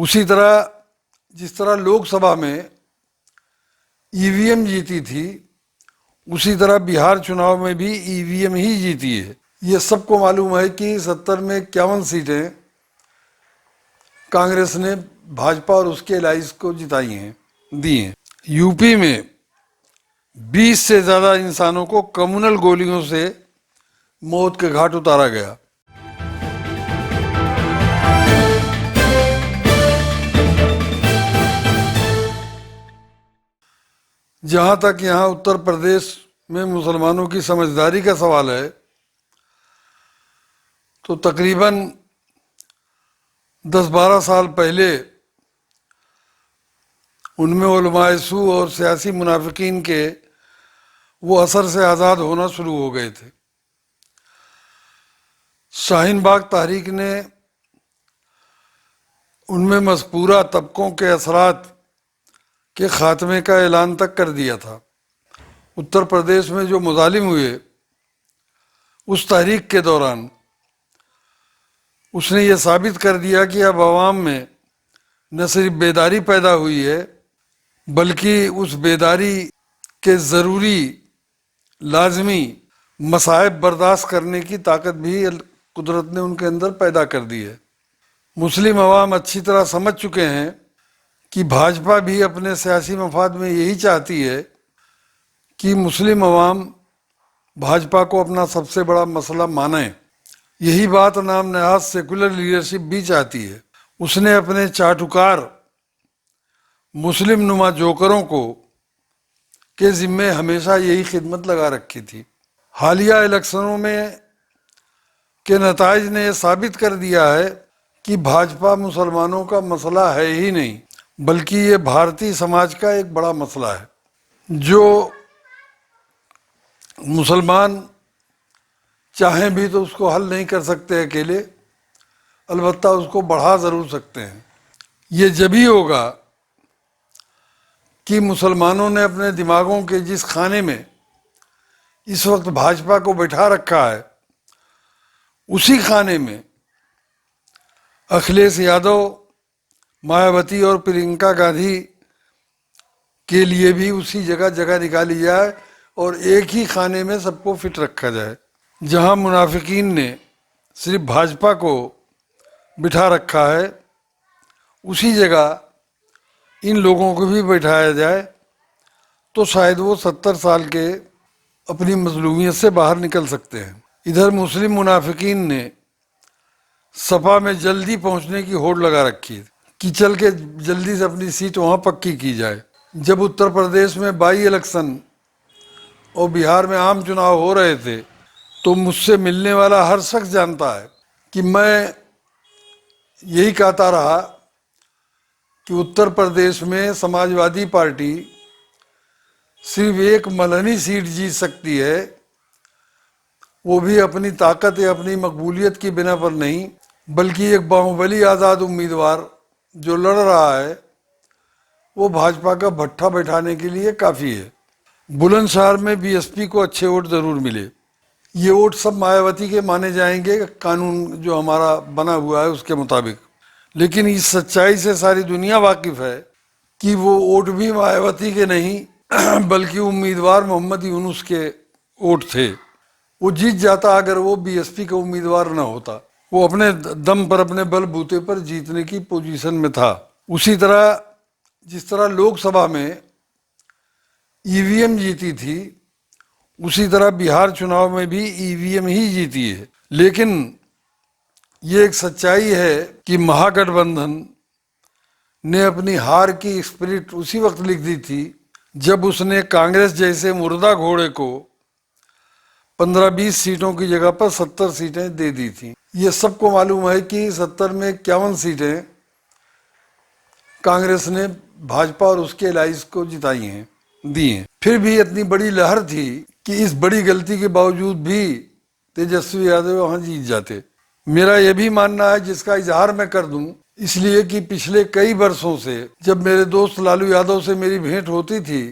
उसी तरह जिस तरह लोकसभा में ईवीएम जीती थी, उसी तरह बिहार चुनाव में भी ईवीएम ही जीती है। ये सबको मालूम है कि 70 में 51 सीटें कांग्रेस ने भाजपा और उसके एलाइज को जिताई हैं, दी हैं। यूपी में 20 से ज़्यादा इंसानों को कम्युनल गोलियों से मौत के घाट उतारा गया। जहाँ तक यहाँ उत्तर प्रदेश में मुसलमानों की समझदारी का सवाल है, तो तकरीबन 10-12 साल पहले उनमें उलमाए सू और सियासी मुनाफिकीन के वो असर से आज़ाद होना शुरू हो गए थे। शाहीन बाग तहरीक ने उनमें मज़कूरा तबकों के असरात के ख़ात्मे का ऐलान तक कर दिया था। उत्तर प्रदेश में जो मुज़ालिम हुए उस तहरीक के दौरान उसने ये साबित कर दिया कि अब आवाम में न सिर्फ बेदारी पैदा हुई है, बल्कि उस बेदारी के ज़रूरी लाजमी मसाइब बर्दाश्त करने की ताकत भी कुदरत ने उनके अंदर पैदा कर दी है। मुस्लिम अवाम अच्छी तरह समझ चुके हैं कि भाजपा भी अपने सियासी मफाद में यही चाहती है कि मुस्लिम अवाम भाजपा को अपना सबसे बड़ा मसला माने। यही बात नाम नहाज सेकुलर लीडरशिप भी चाहती है। उसने अपने चाटुकार मुस्लिम नुमा जोकरों को के ज़िम्मे हमेशा यही खिदमत लगा रखी थी। हालिया इलेक्शनों में के नताइज ने यह साबित कर दिया है कि भाजपा मुसलमानों का मसला है ही नहीं, बल्कि ये भारतीय समाज का एक बड़ा मसला है जो मुसलमान चाहें भी तो उसको हल नहीं कर सकते अकेले, अलबत्ता उसको बढ़ा ज़रूर सकते हैं। ये जब ही होगा कि मुसलमानों ने अपने दिमागों के जिस खाने में इस वक्त भाजपा को बैठा रखा है, उसी खाने में अखिलेश यादव, मायावती और प्रियंका गांधी के लिए भी उसी जगह जगह निकाली जाए और एक ही खाने में सबको फिट रखा जाए। जहां मुनाफिकीन ने सिर्फ भाजपा को बिठा रखा है, उसी जगह इन लोगों को भी बैठाया जाए तो शायद वो 70 साल के अपनी मजलूमियत से बाहर निकल सकते हैं। इधर मुस्लिम मुनाफिकीन ने सपा में जल्दी पहुंचने की होड़ लगा रखी है कि चल के जल्दी से अपनी सीट वहां पक्की की जाए। जब उत्तर प्रदेश में बाई इलेक्शन और बिहार में आम चुनाव हो रहे थे, तो मुझसे मिलने वाला हर शख्स जानता है कि मैं यही कहता रहा कि उत्तर प्रदेश में समाजवादी पार्टी सिर्फ एक मलहनी सीट जीत सकती है, वो भी अपनी ताकत या अपनी मकबूलियत की बिना पर नहीं, बल्कि एक बाहुबली आज़ाद उम्मीदवार जो लड़ रहा है वो भाजपा का भट्ठा बैठाने के लिए काफ़ी है। बुलंदशहर में बीएसपी को अच्छे वोट ज़रूर मिले। ये वोट सब मायावती के माने जाएंगे कानून जो हमारा बना हुआ है उसके मुताबिक, लेकिन इस सच्चाई से सारी दुनिया वाकिफ़ है कि वो वोट भी मायावती के नहीं बल्कि उम्मीदवार मोहम्मद यूनुस के वोट थे। वो जीत जाता अगर वो बीएसपी का उम्मीदवार न होता। वो अपने दम पर, अपने बलबूते पर जीतने की पोजीशन में था। उसी तरह जिस तरह लोकसभा में ईवीएम जीती थी, उसी तरह बिहार चुनाव में भी ईवीएम ही जीती है। लेकिन ये एक सच्चाई है कि महागठबंधन ने अपनी हार की स्पिरिट उसी वक्त लिख दी थी जब उसने कांग्रेस जैसे मुर्दा घोड़े को 15-20 सीटों की जगह पर 70 सीटें दे दी थी। ये सबको मालूम है कि 70 में 51 सीटें कांग्रेस ने भाजपा और उसके एलाइज को जिताई हैं, दी हैं। फिर भी इतनी बड़ी लहर थी कि इस बड़ी गलती के बावजूद भी तेजस्वी यादव वहां जीत जाते। मेरा यह भी मानना है, जिसका इजहार मैं कर दूं, इसलिए कि पिछले कई वर्षों से जब मेरे दोस्त लालू यादव से मेरी भेंट होती थी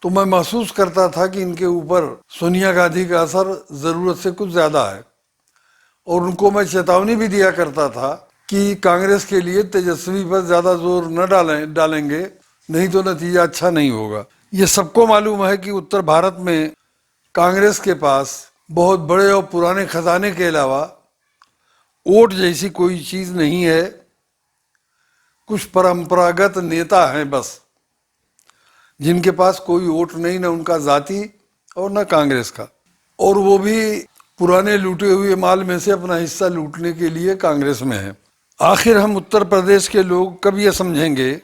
तो मैं महसूस करता था कि इनके ऊपर सोनिया गांधी का असर ज़रूरत से कुछ ज़्यादा है, और उनको मैं चेतावनी भी दिया करता था कि कांग्रेस के लिए तेजस्वी पर ज्यादा जोर न डालेंगे, नहीं तो नतीजा अच्छा नहीं होगा। ये सबको मालूम है कि उत्तर भारत में कांग्रेस के पास बहुत बड़े और पुराने खजाने के अलावा वोट जैसी कोई चीज नहीं है। कुछ परंपरागत नेता हैं बस, जिनके पास कोई वोट नहीं, ना उनका जाति और न कांग्रेस का, और वो भी पुराने लूटे हुए माल में से अपना हिस्सा लूटने के लिए कांग्रेस में है। आखिर हम उत्तर प्रदेश के लोग कब ये समझेंगे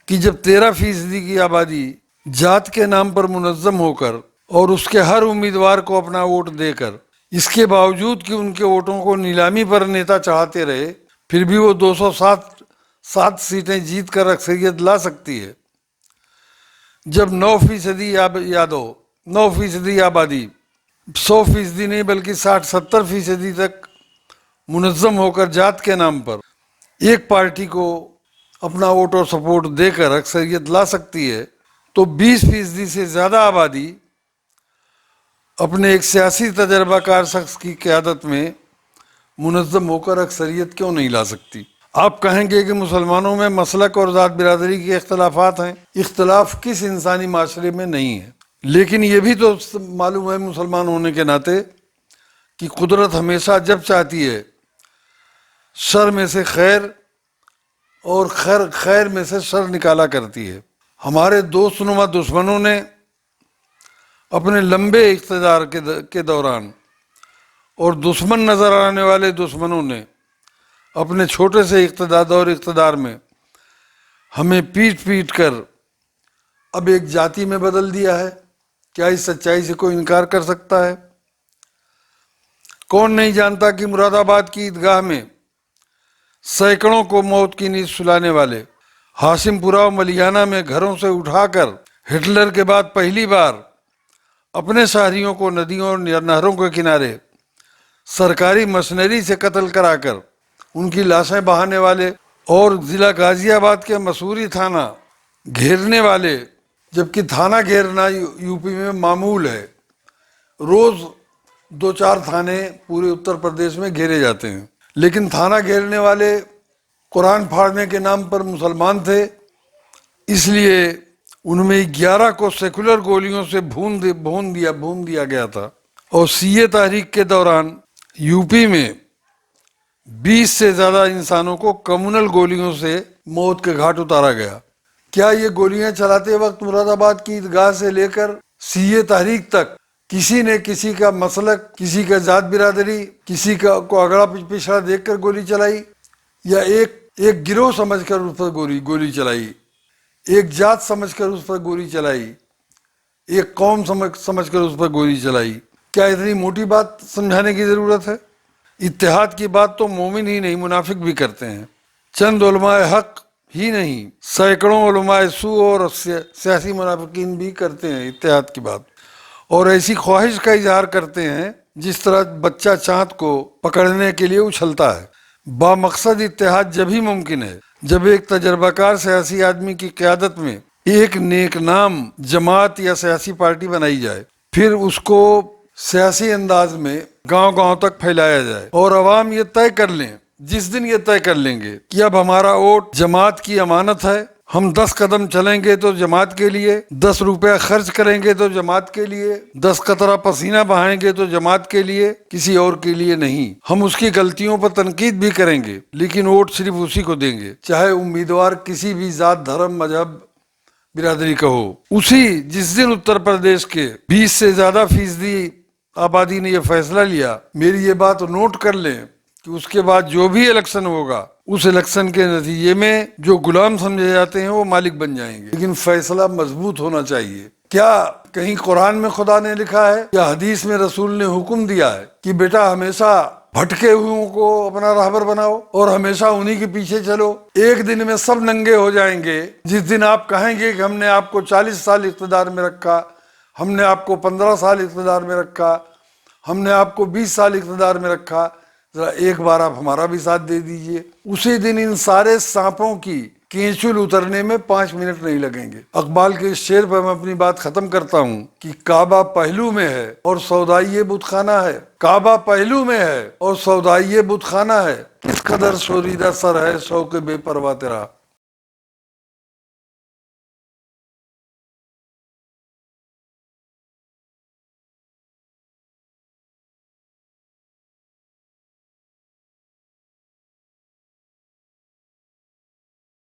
कि जब 13% की आबादी जात के नाम पर मुनज्जम होकर और उसके हर उम्मीदवार को अपना वोट देकर, इसके बावजूद कि उनके वोटों को नीलामी पर नेता चढ़ाते रहे, फिर भी वो 207 सीटें जीत कर अक्सरियत ला सकती है। जब 9% आबादी 100% नहीं बल्कि 60-70% तक मुनज्जम होकर जात के नाम पर एक पार्टी को अपना वोट और सपोर्ट देकर अक्सरियत ला सकती है, तो 20% से ज़्यादा आबादी अपने एक सियासी तजर्बाकार शख्स की क़यादत में मुनज्जम होकर अक्सरियत क्यों नहीं ला सकती। आप कहेंगे कि मुसलमानों में मसलक और ज़ात बिरादरी के इख्तलाफात हैं। इख्तलाफ किस इंसानी माशरे में नहीं है, लेकिन ये भी तो मालूम है मुसलमान होने के नाते कि कुदरत हमेशा जब चाहती है शर में से खैर और खैर में से शर निकाला करती है। हमारे दोस्तनुमा दुश्मनों ने अपने लंबे इक़्तिदार के दौरान और दुश्मन नज़र आने वाले दुश्मनों ने अपने छोटे से इक़्तिदार में हमें पीट कर अब एक जाति में बदल दिया है। क्या इस सच्चाई से कोई इनकार कर सकता है? कौन नहीं जानता कि मुरादाबाद की ईदगाह में सैकड़ों को मौत की नींद सुलाने वाले हाशिमपुरा और मलियाना में घरों से उठाकर हिटलर के बाद पहली बार अपने शहरियों को नदियों और नहरों के किनारे सरकारी मशीनरी से कत्ल कराकर उनकी लाशें बहाने वाले और ज़िला गाज़ियाबाद के मसूरी थाना घेरने वाले, जबकि थाना घेरना यूपी में मामूल है। रोज़ 2-4 थाने पूरे उत्तर प्रदेश में घेरे जाते हैं, लेकिन थाना घेरने वाले कुरान फाड़ने के नाम पर मुसलमान थे, इसलिए उनमें 11 को सेकुलर गोलियों से भून दिया गया था। और सीए तहरीक के दौरान यूपी में 20 से ज़्यादा इंसानों को कम्युनल गोलियों से मौत के घाट उतारा गया। क्या ये गोलियां चलाते वक्त मुरादाबाद की ईदगाह से लेकर सीए तहरीक तक किसी ने किसी का मसलक, किसी का जात बिरादरी, किसी का को अगड़ा पिछड़ा देखकर गोली चलाई, या एक गिरोह समझकर उस पर गोली चलाई, एक जात समझकर उस पर गोली चलाई, एक कौम समझकर उस पर गोली चलाई? क्या इतनी मोटी बात समझाने की ज़रूरत है? इत्तेहाद की बात तो मोमिन ही नहीं मुनाफिक भी करते हैं। चंद उलमाए हक ही नहीं, सैकड़ों उलमाए सू और सियासी मुनाफिकीन भी करते हैं इत्तेहाद की बात, और ऐसी ख्वाहिश का इजहार करते हैं जिस तरह बच्चा चांद को पकड़ने के लिए उछलता है। बामकसद इत्तेहाद जब ही मुमकिन है जब एक तजर्बाकार सियासी आदमी की क़यादत में एक नेक नाम जमात या सियासी पार्टी बनाई जाए, फिर उसको सियासी अंदाज में गांव-गांव तक फैलाया जाए और अवाम ये तय कर लें, जिस दिन ये तय कर लेंगे कि अब हमारा वोट जमात की अमानत है, हम 10 कदम चलेंगे तो जमात के लिए, 10 रुपया खर्च करेंगे तो जमात के लिए, 10 कतरा पसीना बहाएंगे तो जमात के लिए, किसी और के लिए नहीं। हम उसकी गलतियों पर तनकीद भी करेंगे, लेकिन वोट सिर्फ उसी को देंगे, चाहे उम्मीदवार किसी भी जात, धर्म, मजहब, बिरादरी का हो। उसी जिस दिन उत्तर प्रदेश के 20 से ज़्यादा फीसदी आबादी ने यह फैसला लिया, मेरी ये बात नोट कर लें कि उसके बाद जो भी इलेक्शन होगा, उस इलेक्शन के नतीजे में जो गुलाम समझे जाते हैं वो मालिक बन जाएंगे। लेकिन फैसला मजबूत होना चाहिए। क्या कहीं कुरान में खुदा ने लिखा है या हदीस में रसूल ने हुक्म दिया है कि बेटा हमेशा भटके हुओं को अपना राहबर बनाओ और हमेशा उन्हीं के पीछे चलो? एक दिन में सब नंगे हो जाएंगे। जिस दिन आप कहेंगे कि हमने आपको 40 साल इक़्तिदार में रखा, हमने आपको 15 साल इक़्तिदार में रखा, हमने आपको 20 साल इक़्तिदार में रखा, जरा एक बार आप हमारा भी साथ दे दीजिए, उसी दिन इन सारे सांपों की केंचुल उतरने में 5 मिनट नहीं लगेंगे। अकबाल के इस शेर पर मैं अपनी बात खत्म करता हूँ कि काबा पहलू में है और सौदाई बुतखाना है। काबा पहलू में है और सौदाई बुतखाना है, किस कदर शोरीदा सर है शौक बेपरवा तेरा।